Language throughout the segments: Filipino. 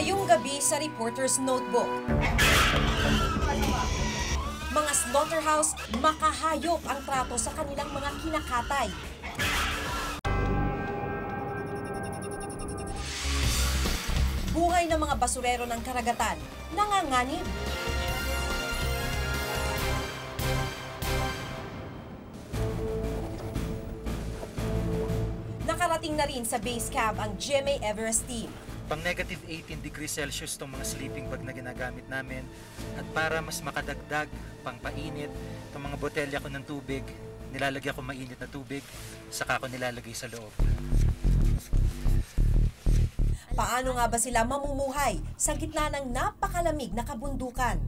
Ngayong gabi sa Reporter's Notebook. Mga slaughterhouse, makahayop ang trato sa kanilang mga kinakatay. Buhay ng mga basurero ng karagatan, nanganganib. Nakarating na rin sa base camp ang GMA Everest team. Pang negative 18 degrees Celsius itong mga sleeping bag na ginagamit namin. At para mas makadagdag, pang painit, itong mga botelya ko ng tubig, nilalagyan ko mainit na tubig, saka ko nilalagay sa loob. Paano nga ba sila mamumuhay sa gitna ng napakalamig na kabundukan?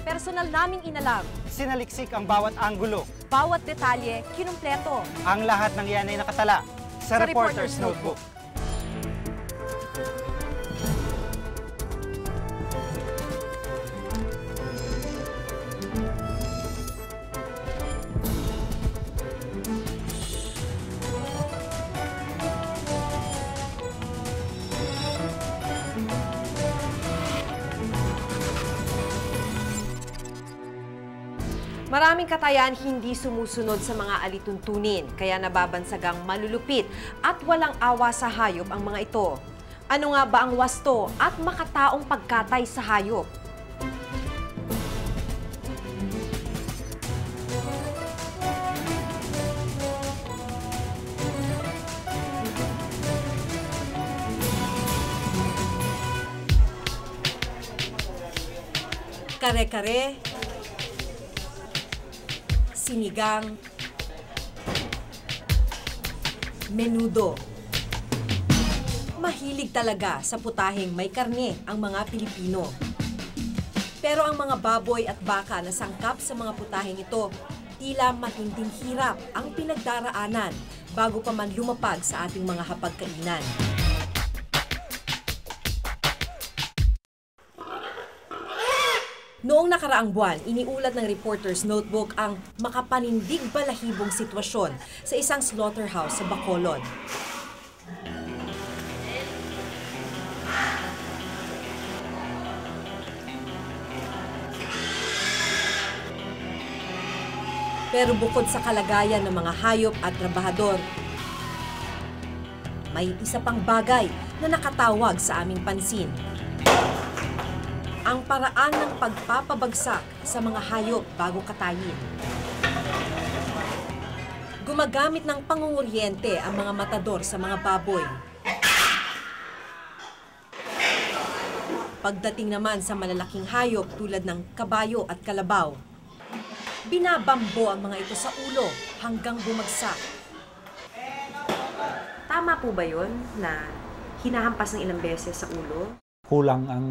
Personal naming inalam. Sinaliksik ang bawat anggulo. Bawat detalye, kinumpleto. Ang lahat ng yan ay nakatala sa Reporter's Notebook. Maraming katayan hindi sumusunod sa mga alituntunin, kaya nababansagang malulupit at walang awa sa hayop ang mga ito. Ano nga ba ang wasto at makataong pagkatay sa hayop? Kare-kare, sinigang, menudo. Mahilig talaga sa putaheng may karne ang mga Pilipino. Pero ang mga baboy at baka na sangkap sa mga putaheng ito, tila matinding hirap ang pinagdaraanan bago pa man lumapag sa ating mga hapagkainan. Noong nakaraang buwan, iniulat ng Reporter's Notebook ang makapanindig balahibong sitwasyon sa isang slaughterhouse sa Bacolod. Pero bukod sa kalagayan ng mga hayop at trabahador, may isa pang bagay na nakatawag sa aming pansin. Ang paraan ng pagpapabagsak sa mga hayop bago katayin. Gumagamit ng pangunguryente ang mga matador sa mga baboy. Pagdating naman sa malalaking hayop tulad ng kabayo at kalabaw, binabambo ang mga ito sa ulo hanggang bumagsak. Tama po ba yun na hinahampas ng ilang beses sa ulo? Kulang ang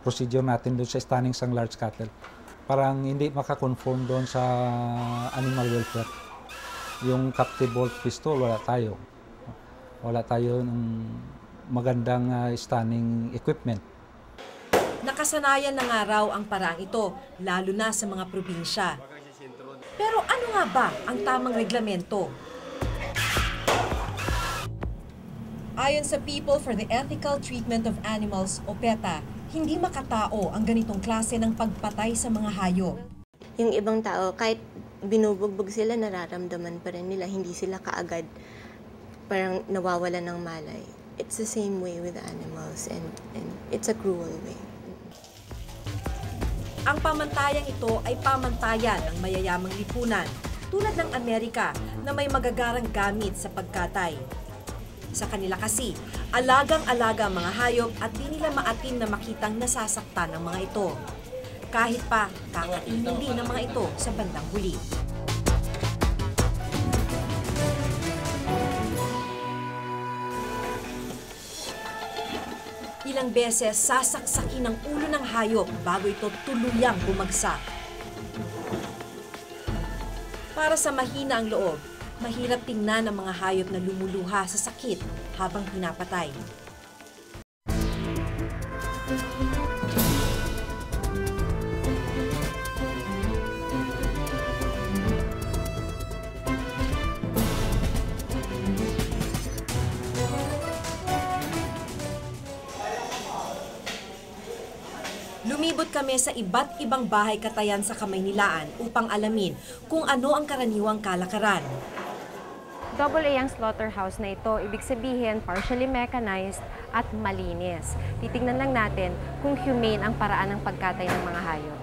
procedure natin doon sa stunning sang large cattle. Parang hindi makakonform doon sa animal welfare. Yung captive bolt pistol, wala tayo. Wala tayo ng magandang stunning equipment. Nakasanayan na nga raw ang paraang ito, lalo na sa mga probinsya. Pero ano nga ba ang tamang reglamento? Ayon sa People for the Ethical Treatment of Animals o PETA, hindi makatao ang ganitong klase ng pagpatay sa mga hayop. Yung ibang tao, kahit binubugbog sila, nararamdaman pa rin nila, hindi sila kaagad parang nawawala ng malay. It's the same way with animals and it's a cruel way. Ang pamantayang ito ay pamantayan ng mayayamang lipunan, tulad ng Amerika na may magagarang gamit sa pagkatay. Sa kanila kasi, alagang-alaga ang mga hayop at di nila maatim na makitang nasasaktan ng mga ito. Kahit pa, kakainin din ng mga ito sa bandang huli. Ilang beses sasaksakin ang ulo ng hayop bago ito tuluyang bumagsak. Para sa mahina ang loob, mahirap tingnan ang mga hayop na lumuluha sa sakit habang pinapatay. Lumibot kami sa iba't ibang bahay katayan sa Kamaynilaan upang alamin kung ano ang karaniwang kalakaran. AA ang slaughterhouse na ito, ibig sabihin partially mechanized at malinis. Titingnan lang natin kung humane ang paraan ng pagkatay ng mga hayop.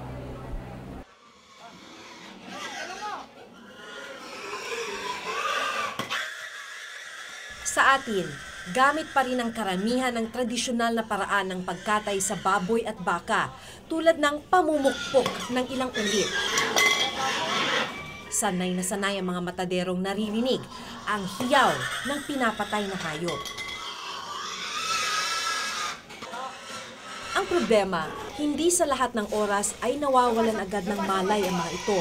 Sa atin, gamit pa rin ang karamihan ng tradisyonal na paraan ng pagkatay sa baboy at baka, tulad ng pamumukpok ng ilang ulit. Sanay na sanay ang mga mataderong naririnig ang hiyaw ng pinapatay na hayop. Ang problema, hindi sa lahat ng oras ay nawawalan agad ng malay ang mga ito.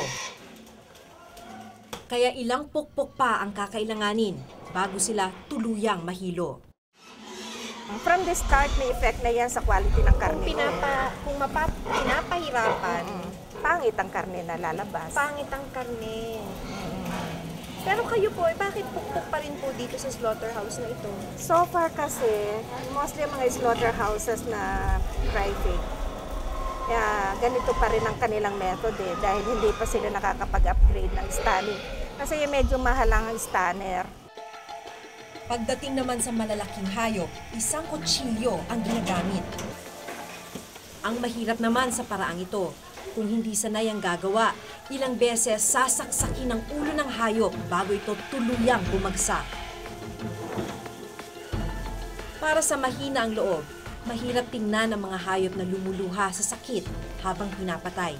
Kaya ilang pukpok pa ang kakailanganin bago sila tuluyang mahilo. From the start, may effect na yan sa quality ng karne. Kung pinapahirapan, Pangit ang karne na lalabas. pangit ang karne. Pero kayo po, bakit pukpok pa rin po dito sa slaughterhouse na ito? So far kasi, mostly mga slaughterhouses na private. Kaya ganito pa rin ang kanilang method dahil hindi pa sila nakakapag-upgrade ng stunning. Kasi medyo mahal ang stunner. Pagdating naman sa malalaking hayop, isang kutsilyo ang ginagamit. Ang mahirap naman sa paraang ito, kung hindi sanay ang gagawa, ilang beses sasaksakin ang ulo ng hayop bago ito tuluyang bumagsak. Para sa mahina ang loob, mahirap tingnan ang mga hayop na lumuluha sa sakit habang pinapatay.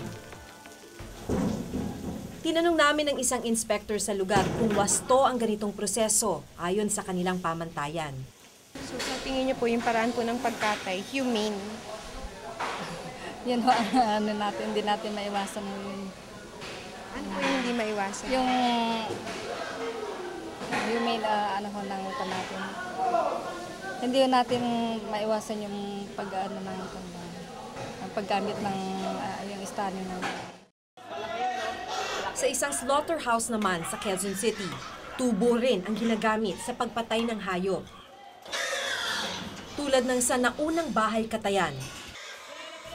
Tinanong namin ng isang inspector sa lugar kung wasto ang ganitong proseso ayon sa kanilang pamantayan. So sa tingin niyo po yung paraan po ng pagkatay, humane? Yan ho ang ano natin, hindi natin maiwasan mo yun. Ano po yung hindi maiwasan? Yung main ano ho ng upan natin. Hindi ho natin maiwasan yung pag-ano ng ang paggamit ng yung stunning ng. Sa isang slaughterhouse naman sa Quezon City, tubo rin ang ginagamit sa pagpatay ng hayop. Tulad ng sa naunang bahay katayan.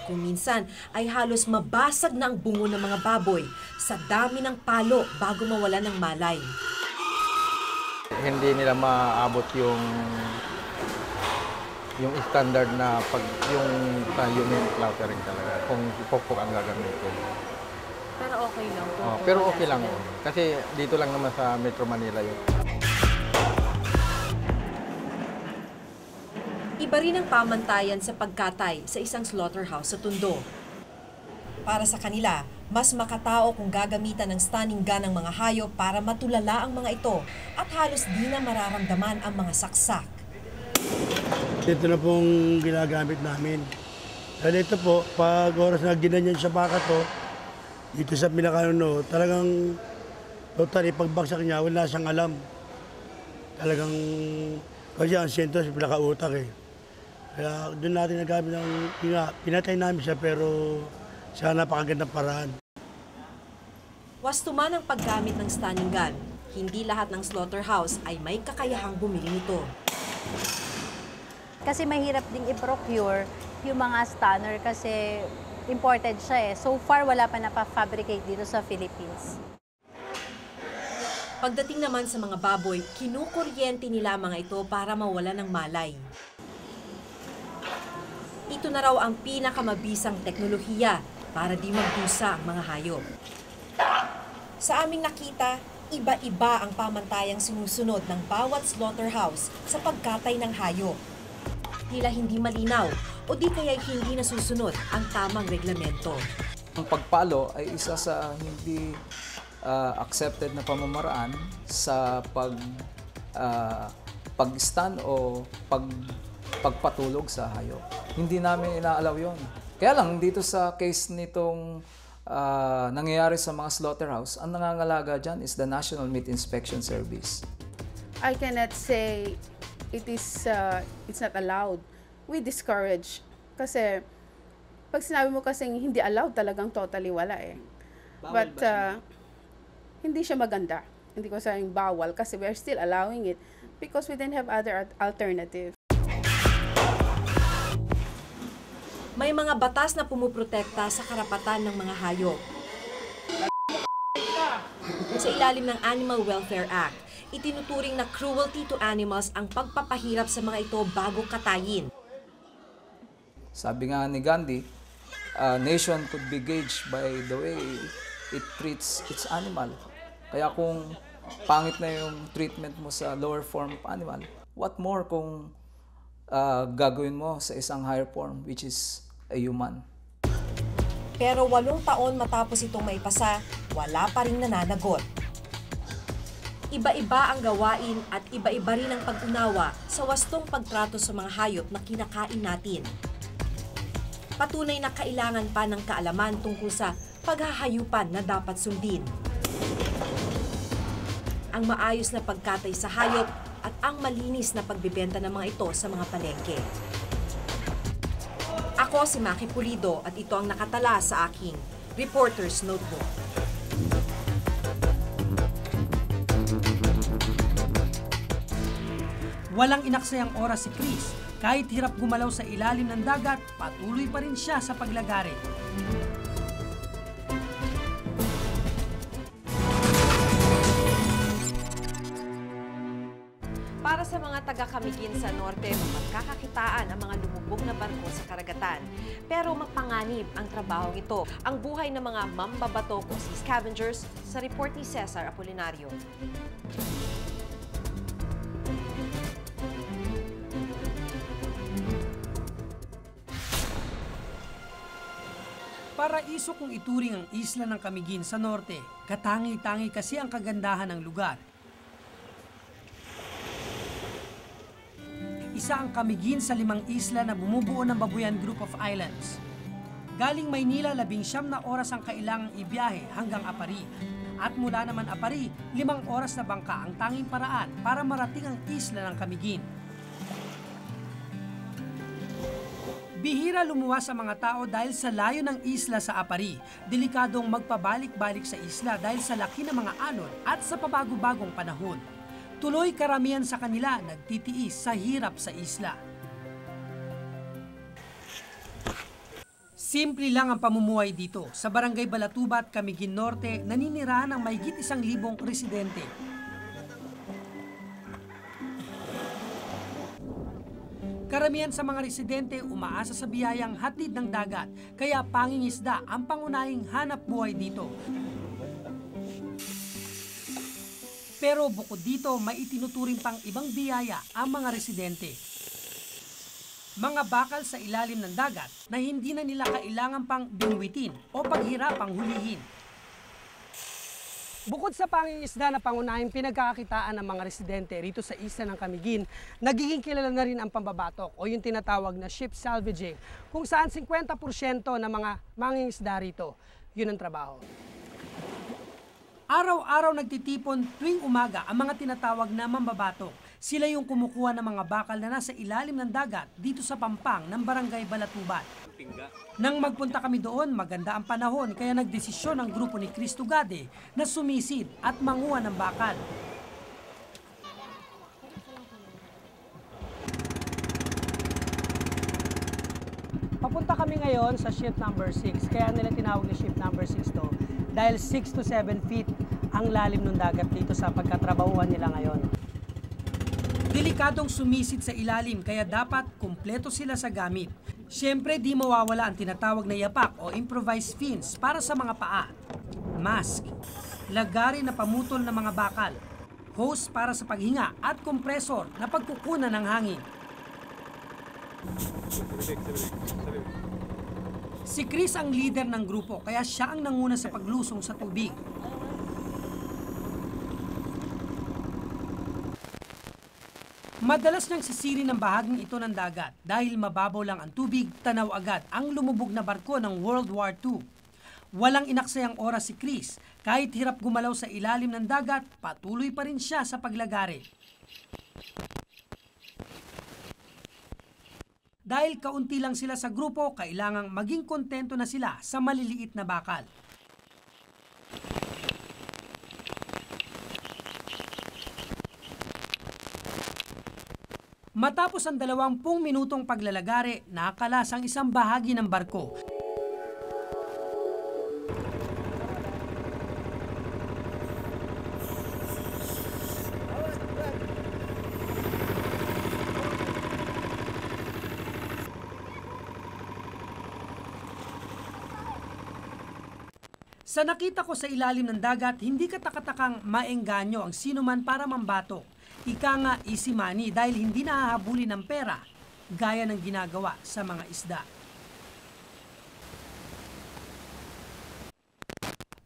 Kung minsan ay halos mabasag na ang bungo ng mga baboy sa dami ng palo bago mawala ng malay. Hindi nila maabot yung standard na pag yung human slaughtering talaga kung pukpok ang gagamitin. Pero okay lang po. Pero okay lang. Kasi dito lang naman sa Metro Manila yun. Iba rin ang pamantayan sa pagkatay sa isang slaughterhouse sa Tondo. Para sa kanila, mas makatao kung gagamitan ng stunning gun ng mga hayop para matulala ang mga ito at halos di na mararamdaman ang mga saksak. Ito na pong ginagamit namin. Dahil ito po, pag oras na ginanyan sa baka to, dito sa pinakaano, talagang totally pagbagsak niya, wala siyang alam. Talagang, kasi ang sentro sa pinakautak eh. Kaya doon natin nagamit ng, pinatay namin siya pero sa napakagandang paraan. Wasto man ang paggamit ng stunning gun, hindi lahat ng slaughterhouse ay may kakayahang bumili nito. Kasi mahirap ding i-procure yung mga stunner kasi imported siya eh. So far, wala pa napafabricate dito sa Philippines. Pagdating naman sa mga baboy, kinukuryente nila mga ito para mawala ng malay. Ito na raw ang pinakamabisang teknolohiya para di magdusa ang mga hayop. Sa aming nakita, iba-iba ang pamantayang sinusunod ng bawat slaughterhouse sa pagkatay ng hayop. Tila hindi malinaw o di kaya hindi nasusunod ang tamang reglamento. Ang pagpalo ay isa sa hindi accepted na pamamaraan sa pag-stun o pagpatulog sa hayop. Hindi namin inaalaw yon. Kaya lang, dito sa case nitong nangyayari sa mga slaughterhouse, ang nangangalaga dyan is the National Meat Inspection Service. I cannot say it's not allowed. We discourage. Kasi pag sinabi mo kasing hindi allowed, talagang totally wala eh. But hindi siya maganda. Hindi ko sayang bawal kasi we're still allowing it because we didn't have other alternative. May mga batas na pumuprotekta sa karapatan ng mga hayop. Sa ilalim ng Animal Welfare Act, itinuturing na cruelty to animals ang pagpapahirap sa mga ito bago katayin. Sabi nga ni Gandhi, a nation could be gauged by the way it treats its animal. Kaya kung pangit na yung treatment mo sa lower form of animal, what more kung gagawin mo sa isang higher form, which is a human. Pero 8 taon matapos itong maipasa, wala pa ring nananagot. Iba-iba ang gawain at iba-iba rin ang pag-unawa sa wastong pagtrato sa mga hayop na kinakain natin. Patunay na kailangan pa ng kaalaman tungkol sa paghahayupan na dapat sundin. Ang maayos na pagkatay sa hayop at ang malinis na pagbibenta ng mga ito sa mga palengke. Ako si Maki Pulido at ito ang nakatala sa aking Reporter's Notebook. Walang inaksayang oras si Chris. Kahit hirap gumalaw sa ilalim ng dagat, patuloy pa rin siya sa paglagari. Para sa mga taga-Camiguin sa norte, magkakakitaan ang mga lumubog na barko sa karagatan. Pero mapanganib ang trabahong ito. Ang buhay ng mga mambabato o sea scavengers sa report ni Cesar Apolinario. Paraiso kung ituring ang isla ng Camiguin sa norte, katangi-tangi kasi ang kagandahan ng lugar. Isa ang Camiguin sa 5 isla na bumubuo ng Babuyan Group of Islands. Galing Maynila, 19 na oras ang kailangang ibiyahe hanggang Apari. At mula naman Apari, 5 oras na bangka ang tanging paraan para marating ang isla ng Camiguin. Bihira lumuwas ang mga tao dahil sa layo ng isla sa Apari. Delikadong magpabalik-balik sa isla dahil sa laki ng mga alon at sa pabago-bagong panahon. Tuloy karamihan sa kanila nagtitiis sa hirap sa isla. Simple lang ang pamumuhay dito. Sa Barangay Balatubat, Camiguin Norte, naninirahan ng mahigit 1,000 residente. Karamihan sa mga residente umaasa sa biyayang hatid ng dagat, kaya pangingisda ang pangunahing hanap buhay dito. Pero bukod dito, may itinuturing pang ibang biyaya ang mga residente. Mga bakal sa ilalim ng dagat na hindi na nila kailangan pang bingwitin o paghirapang hulihin. Bukod sa pangingisda na pangunahing pinagkakakitaan ng mga residente rito sa isla ng Camiguin, nagiging kilala na rin ang pambabatok o yung tinatawag na ship salvaging, kung saan 50% ng mga mangingisda rito, yun ang trabaho. Araw-araw nagtitipon tuwing umaga ang mga tinatawag na mambabatok. Sila yung kumukuha ng mga bakal na nasa ilalim ng dagat dito sa pampang ng Barangay Balatubat. Nang magpunta kami doon, maganda ang panahon kaya nagdesisyon ang grupo ni Chris Tugade na sumisid at manguha ng bakal. Papunta kami ngayon sa ship number 6, kaya nila tinawag na ship number 6 to dahil 6 to 7 feet ang lalim ng dagat dito sa pagkatrabahuhan nila ngayon. Delikadong sumisid sa ilalim kaya dapat kumpleto sila sa gamit. Siyempre di mawawala ang tinatawag na yapak o improvised fins para sa mga paa, mask, lagari na pamutol ng mga bakal, hose para sa paghinga at kompresor na pagkukunan ng hangin. Si Chris ang leader ng grupo kaya siya ang nanguna sa paglusong sa tubig. Madalas niyang sisiri ng bahaging ito ng dagat dahil mababaw lang ang tubig, tanaw agad ang lumubog na barko ng World War II. Walang inaksayang oras si Chris. Kahit hirap gumalaw sa ilalim ng dagat, patuloy pa rin siya sa paglagari. Dahil kaunti lang sila sa grupo, kailangang maging kontento na sila sa maliliit na bakal. Matapos ang 20 minutong paglalagari, nakalas ang isang bahagi ng barko. Sa nakita ko sa ilalim ng dagat, hindi katakatakang maengganyo ang sinuman para mambato. Ika nga easy money dahil hindi nahahabulin ng pera, gaya ng ginagawa sa mga isda.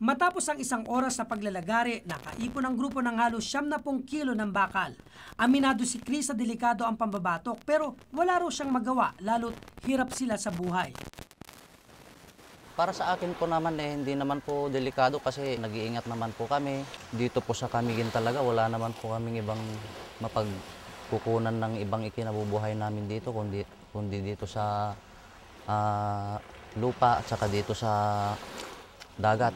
Matapos ang isang oras sa paglalagari, nakaipon ang grupo ng halos 70 kilo ng bakal. Aminado si Chris sa delikado ang pambabatok pero wala raw siyang magawa lalo't hirap sila sa buhay. Para sa akin po naman hindi naman po delikado kasi nag-iingat naman po kami. Dito po sa Camiguin talaga wala naman po kaming ibang mapagkukunan ng ibang ikinabubuhay namin dito kundi dito sa lupa at saka dito sa dagat.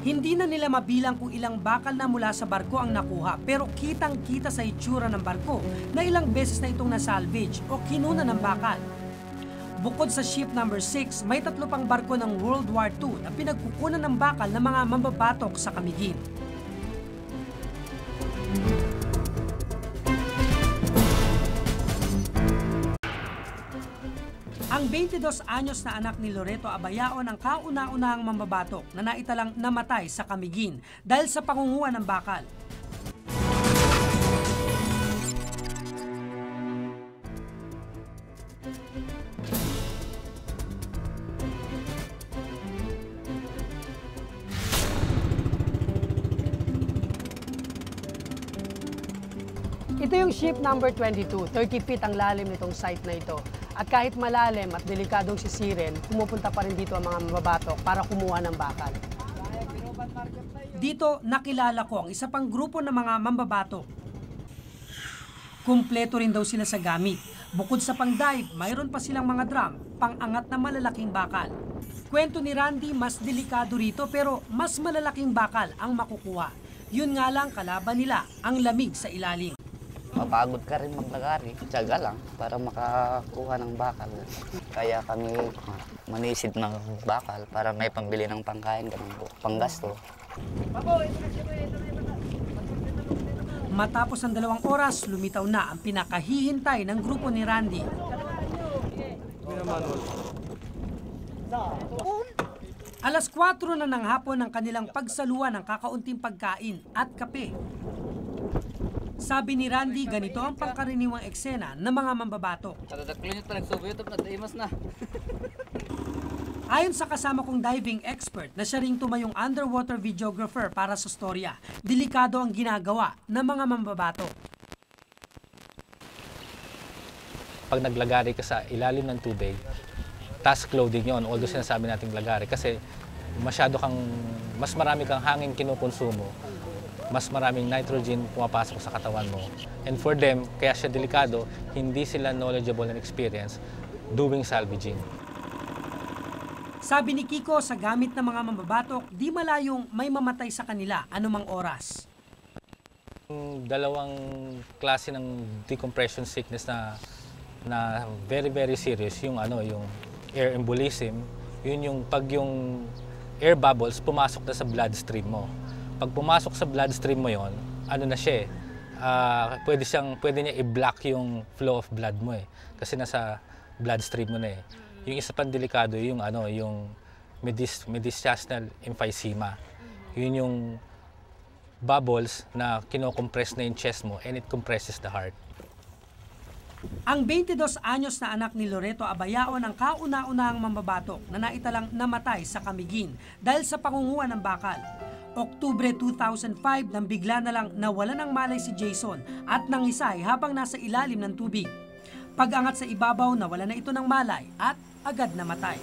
Hindi na nila mabilang kung ilang bakal na mula sa barko ang nakuha pero kitang-kita sa itsura ng barko na ilang beses na itong nasalvage o kinuna ng bakal. Bukod sa ship number 6, may 3 pang barko ng World War II na pinagkukunan ng bakal ng mga mambabatok sa Camiguin. Ang 22 anyos na anak ni Loreto Abayaon ang kauna-unahang mambabatok na naitalang namatay sa Camiguin dahil sa pangunguha ng bakal. Ito yung ship number 22, 30 feet ang lalim nitong site na ito. At kahit malalim at delikadong sisirin, pumupunta pa rin dito ang mga mababatok para kumuha ng bakal. Dito nakilala ko ang isa pang grupo ng mga mambabatok. Kumpleto rin daw sila sa gamit. Bukod sa pang-dive, mayroon pa silang mga drum, pang-angat na malalaking bakal. Kwento ni Randy, mas delikado rito pero mas malalaking bakal ang makukuha. Yun nga lang kalaban nila, ang lamig sa ilalim. Mapagod ka rin maglagari, tiyaga lang para makakuha ng bakal. Kaya kami manisid ng bakal para may pambili ng pangkain, panggasto. Matapos ang 2 oras, lumitaw na ang pinakahihintay ng grupo ni Randy. Alas 4 na ng hapon ang kanilang pagsaluan ng kakaunting pagkain at kape. Sabi ni Randy, ganito ang pangkaraniwang eksena ng mga mambabatok. Ayon sa kasama kong diving expert na siya ring tumayong underwater videographer para sa storya, delikado ang ginagawa ng mga mambabatok. Pag naglagari ka sa ilalim ng tubig, task loading yon, although sinasabi nating lagari kasi mas marami kang hangin kinukonsumo, mas maraming nitrogen pumapasok sa katawan mo. And for them, kaya siya delikado, hindi sila knowledgeable and experienced doing salvaging. Sabi ni Kiko, sa gamit ng mga mambabatok, di malayong may mamatay sa kanila anumang oras. Dalawang klase ng decompression sickness na very very serious, yung air embolism, yun yung pag yung air bubbles pumasok na sa bloodstream mo. Pag pumasok sa bloodstream mo yon, na siya pwede niya i-block yung flow of blood mo kasi nasa bloodstream mo na . Yung isa pang delikado yung yung mediastinal emphysema. Yun yung bubbles na kinocompress na yung chest mo and it compresses the heart. Ang 22 anyos na anak ni Loreto Abayaon ang kauna-unahang mambabatok na naitalang namatay sa Camiguin dahil sa pangunguha ng bakal. Oktubre 2005 nang bigla na lang nawala ng malay si Jason at nangisay habang nasa ilalim ng tubig. Pag-angat sa ibabaw, nawala na ito ng malay at agad namatay.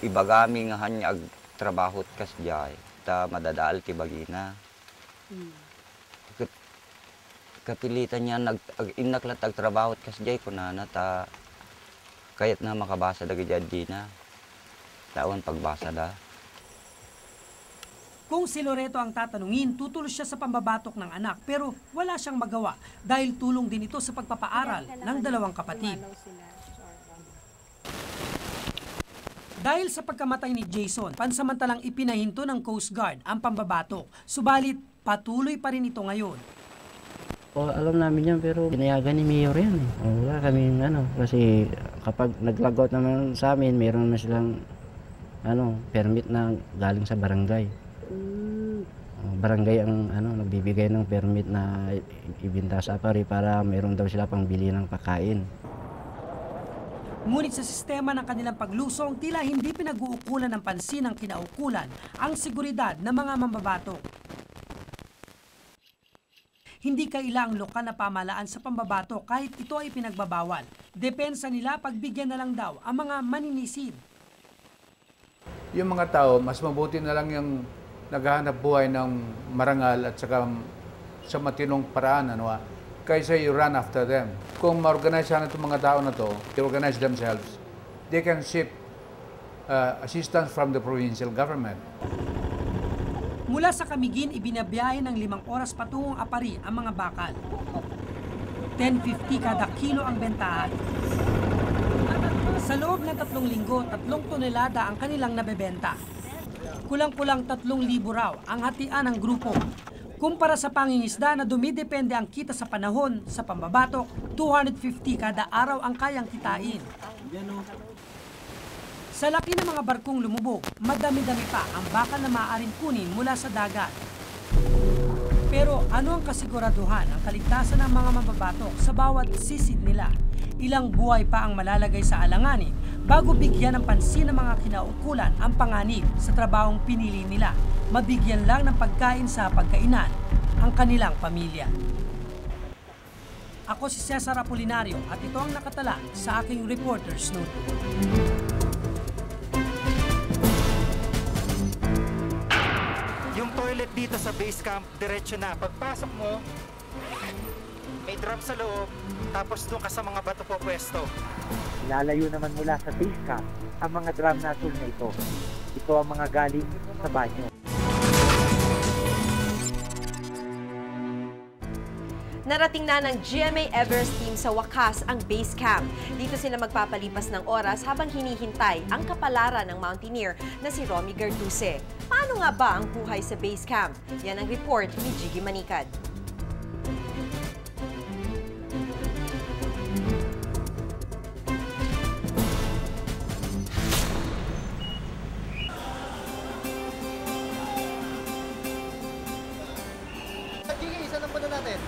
Ibagami nga hanya ag trabahot kas jay, ta madadaal ti bagina. Kapilitan niya inaklat ag trabahot kas jay kunana ta kayat na makabasa dagi jadi na. Taon pagbasa da. Kung si Loreto ang tatanungin, tutulos siya sa pambabatok ng anak pero wala siyang magawa dahil tulong din ito sa pagpapaaral ng dalawang kapatid. Dahil sa pagkamatay ni Jason, pansamantalang ipinahinto ng Coast Guard ang pambabatok. Subalit patuloy pa rin ito ngayon. Alam namin yan pero pinayagan ni Mayor yan eh. Wala kaming kasi kapag nag-logout naman sa amin, meron na silang permit na galing sa barangay. Barangay ang nagbibigay ng permit na ibinta sa apari para meron daw sila pang bili ng pagkain. Ngunit sa sistema ng kanilang paglusong, tila hindi pinag-uukulan ng pansin ng kinaukulan ang seguridad ng mga mambabatok. Hindi kailangang lokal na pamahalaan sa pambabatok kahit ito ay pinagbabawal. Depensa nila pagbigyan na lang daw ang mga maninisid. Yung mga tao, mas mabuti na lang yung naghahanap buhay ng marangal at saka sa matinong paraan, kaysa you run after them. Kung ma-organize sana itong mga tao na to, they organize themselves, they can seek assistance from the provincial government. Mula sa Camiguin, ibinabiyahe ng 5 oras patungong Apari ang mga bakal. 10.50 kada kilo ang bentahan. Sa loob ng 3 linggo, 3 tonelada ang kanilang nabebenta. Kulang-kulang 3,000 raw ang hatian ng grupo. Kumpara sa pangingisda na dumidepende ang kita sa panahon, sa pambabatok, 250 kada araw ang kayang kitain. Sa laki ng mga barkong lumubog, madami-dami pa ang bakal na maaaring kunin mula sa dagat. Pero ano ang kasiguraduhan ang kaligtasan ng mga mambabatok sa bawat sisid nila? Ilang buhay pa ang malalagay sa alanganin bago bigyan ng pansin ng mga kinaukulan ang panganib sa trabahong pinili nila. Mabigyan lang ng pagkain sa pagkainan ang kanilang pamilya. Ako si Cesar Apolinario at ito ang nakatala sa aking Reporter's Notebook. Yung toilet dito sa base camp, diretso na. Pagpasok mo, may drum sa loob, tapos doon ka sa mga bato po pwesto. Lalayo naman mula sa base camp ang mga drum na tool na ito. Ito ang mga galing sa banyo. Narating na ng GMA Everest team sa wakas ang base camp. Dito sila magpapalipas ng oras habang hinihintay ang kapalaran ng mountaineer na si Romy Garduse. Paano nga ba ang buhay sa base camp? Yan ang report ni Jiggy Manikad. Jiggy, isa lang pa na natin.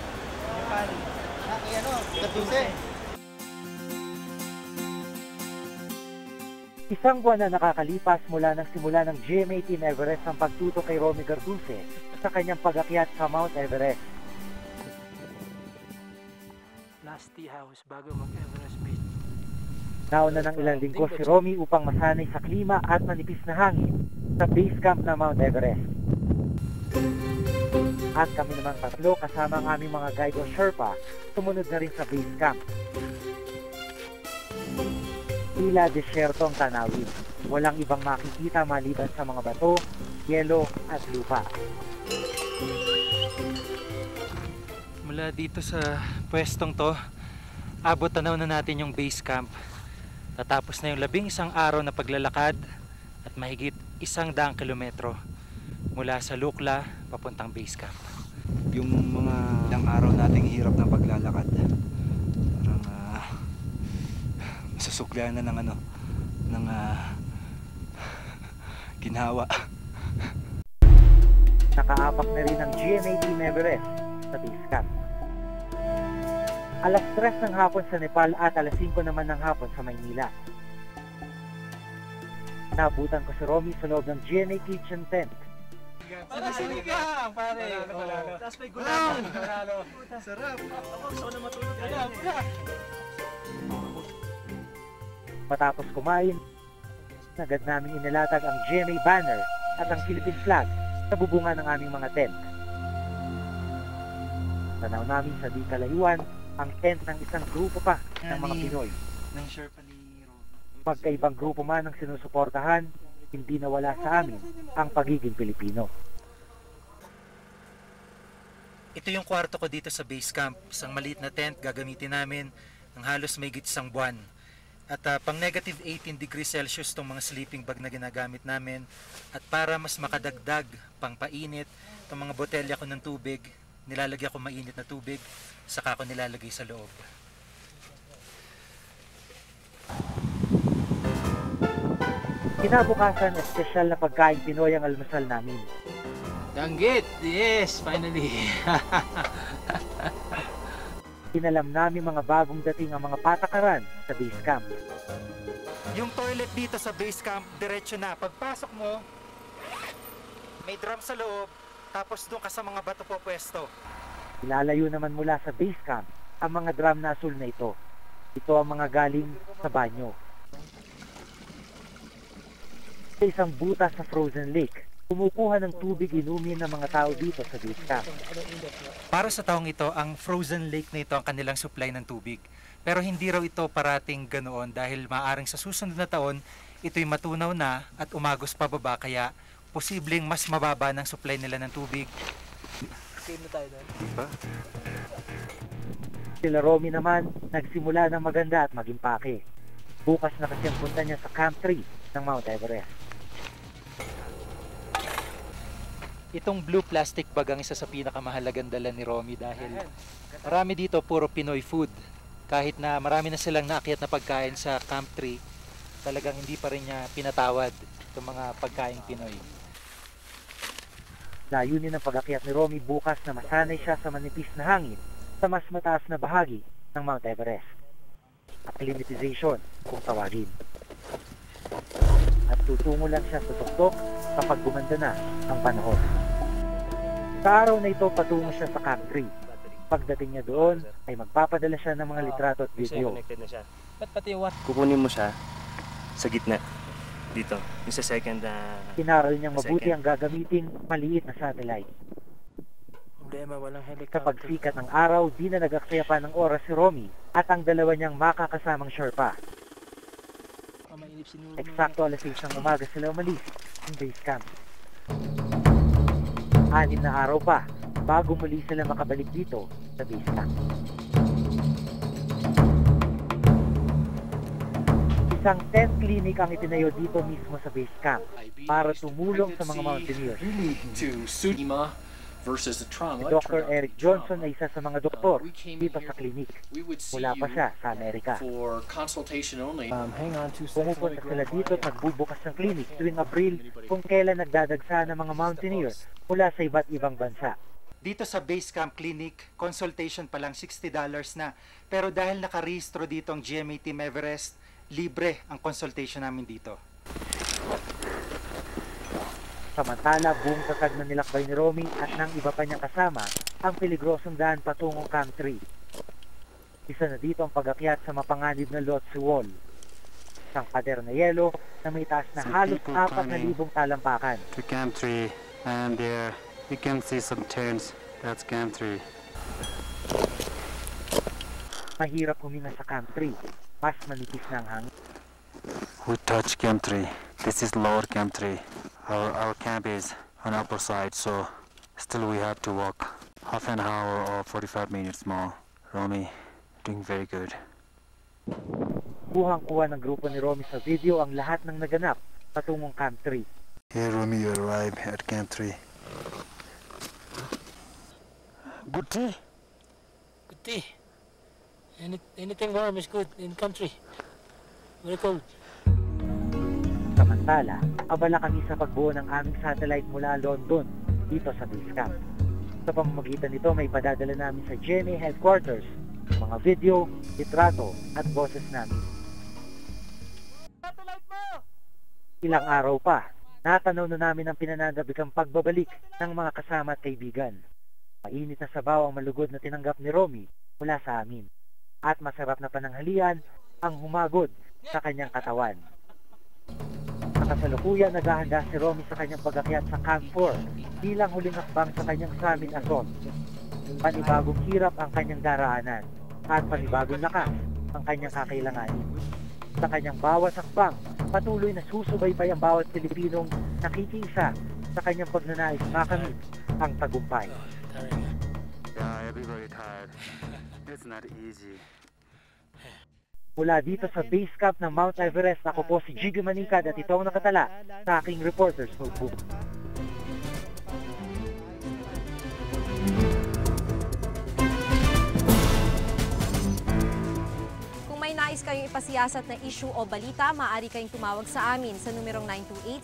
Garduse. Isang buwan na nakakalipas mula nang simula ng GMA Team Everest ang pagtuto kay Romy Garduse sa kanyang pag-akyat sa Mount Everest. Last tea house bago mag-Everest Base. Nauna ng ilang linggo si Romy upang masanay sa klima at manipis na hangin sa base camp na Mount Everest. At kami naman tatlo kasama ang aming mga guide o Sherpa sumunod na rin sa base camp. Tila desyerto ang tanawin. Walang ibang makikita maliban sa mga bato, yelo at lupa. Mula dito sa pwestong to, abot tanaw na natin yung base camp. Tatapos na yung 11 araw na paglalakad at mahigit 100 kilometro mula sa Lukla papuntang base camp. Yung mga ilang araw nating hirap ng paglalakad, parang masusuklian na ng ginhawa. Nakaapak na rin ang GMA Team Everest sa base camp. Alas 3 ng hapon sa Nepal at alas 5 naman ng hapon sa Maynila. Nabutan ko si Romy sa loob ng GMA Kitchen Tent. Sinigang, pare. Tapos may gulay. Sarap. Gusto ko na matulog. Matapos kumain, agad namin inilatag ang GMA banner at ang Philippine flag sa bubungan ng aming mga tent. Tanaw namin sa di kalayuan ang tent ng isang grupo pa ng mga Pinoy. Magkaibang grupo man ang sinusuportahan, hindi nawala sa amin ang pagiging Pilipino. Ito yung kwarto ko dito sa base camp. Isang maliit na tent gagamitin namin ng halos mahigit isang buwan. At pang negative 18 degrees Celsius itong mga sleeping bag na ginagamit namin. At para mas makadagdag pang painit, itong mga botelya ko ng tubig, nilalagyan ko mainit na tubig, saka ko nilalagay sa loob. Kinabukasan, espesyal na pagkain Pinoy ang almusal namin. Danggit! Yes, finally! Inalam namin mga bagong dating ang mga patakaran sa base camp. Yung toilet dito sa base camp, diretso na. Pagpasok mo, may drum sa loob, tapos doon ka sa mga bato po pwesto. Ilalayo naman mula sa base camp ang mga drum na asul na ito. Ito ang mga galing sa banyo. Sa isang butas sa frozen lake, kumukuha ng tubig inumin ng mga tao dito sa base camp. Para sa taong ito, ang frozen lake na ito ang kanilang supply ng tubig. Pero hindi raw ito parating ganoon dahil maaring sa susunod na taon, ito'y matunaw na at umagos pababa kaya posibleng mas mababa ng supply nila ng tubig. Diba? Sila Romy naman, nagsimula ng maganda at maging pake. Bukas na kasi ang punta niya sa Camp 3 ng Mount Everest. Itong blue plastic bag ang isa sa pinakamahalagang dala ni Romy dahil marami dito puro Pinoy food. Kahit na marami na silang naakyat na pagkain sa Camp 3, talagang hindi pa rin niya pinatawad itong mga pagkain Pinoy. Layunin ng pag-akyat ni Romy bukas na masanay siya sa manipis na hangin sa mas mataas na bahagi ng Mount Everest. Acclimatization kung tawagin. At tutungo lang siya sa tuktok kapag gumanda na ang panahon. Sa araw na ito, patungo siya sa Camp 3. Pagdating niya doon, ay magpapadala siya ng mga litrato at video. Kukunin mo siya sa gitna. Dito, yung sa second Inaral niyang mabuti ang gagamiting maliit na satellite. walang Kapag sikat ng araw, di na nag-aksaya pa ng oras si Romy at ang dalawa niyang makakasamang Sherpa. Eksakto alas 6 ng umaga sila umalis ng base camp. 6 na araw pa bago muli sila makabalik dito sa base camp. Isang tent clinic ang itinayo dito mismo sa base camp para tumulong sa mga mountaineers. Versus the trauma. Si Dr. Eric Johnson ay isa sa mga doktor dito sa klinik. Wala pa siya sa Amerika. For consultation only. Pumupunta sila dito at nagbubukas ng klinik tuwing Abril kung kailan nagdadagsa ng mga mountaineer mula sa iba't ibang bansa. Dito sa base camp clinic, consultation pa lang $60 na. Pero dahil nakarehistro dito ang GMA Team Everest, libre ang consultation namin dito. Samantala, buong tatag na nilakbay ni Romy at ng iba pa niyang kasama ang peligrosong daan patungong Camp 3. Isa na dito ang pag-akyat sa mapanganib na Lhotse Wall. Isang pader na yelo na may taas na halos 4,000 talampakan. To Camp 3 and there you can see some turns. That's Camp 3. Mahirap huminga sa Camp 3. Mas manipis na ang hangin. We touch Camp 3. This is lower Camp 3. Our camp is on upper side, so still we have to walk half an hour or 45 minutes more. Romy, doing very good. Kuhang-kuha ng grupo ni Romy sa video ang lahat ng naganap patungong Camp 3. Here, Romy, you arrive at Camp 3. Good tea. Good tea. Anything warm is good in country. Very cold. Samantala, abala kami sa pagbuo ng aming satellite mula London dito sa base camp. Sa pamamagitan nito may padadala namin sa GMA headquarters, mga video, litrato at boses namin. Ilang araw pa, natanaw na namin ang pinananabikang pagbabalik ng mga kasama at kaibigan. Mainit na sabaw ang malugod na tinanggap ni Romy mula sa amin. At masarap na pananghalian ang humagod sa kanyang katawan. Sa kasalukuyan, naghahanda si Romy sa kanyang pag-akyat sa Camp 4 bilang huling hakbang sa kanyang summit assault. Panibagong hirap ang kanyang daraanan at panibagong lakas ang kanyang kakailanganin. Sa kanyang bawat hakbang, patuloy na susubaybay ang bawat Pilipinong nakikiisa sa kanyang pagnanais makamit ang tagumpay. Everybody tired. It's not easy. Mula dito sa base camp ng Mount Everest, ako po si Jiggy Manikad at ito ang nakatala sa aking Reporter's Notebook. Kung may nais kayong ipasiyasat na issue o balita, maaari kayong tumawag sa amin sa numerong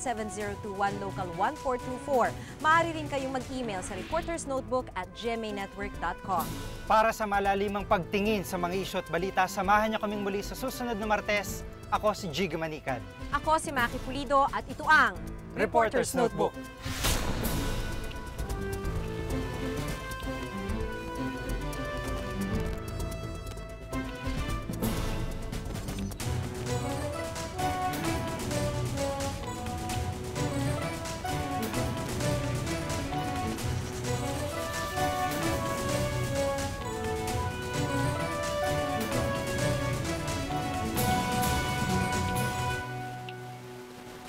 928-7021 local 1424. Maaari rin kayong mag-email sa reportersnotebook@gmanetwork.com. Para sa malalimang pagtingin sa mga issue at balita, samahan niyo kaming muli sa susunod na Martes. Ako si Jiggy Manikad. Ako si Maki Pulido at ito ang Reporter's Notebook.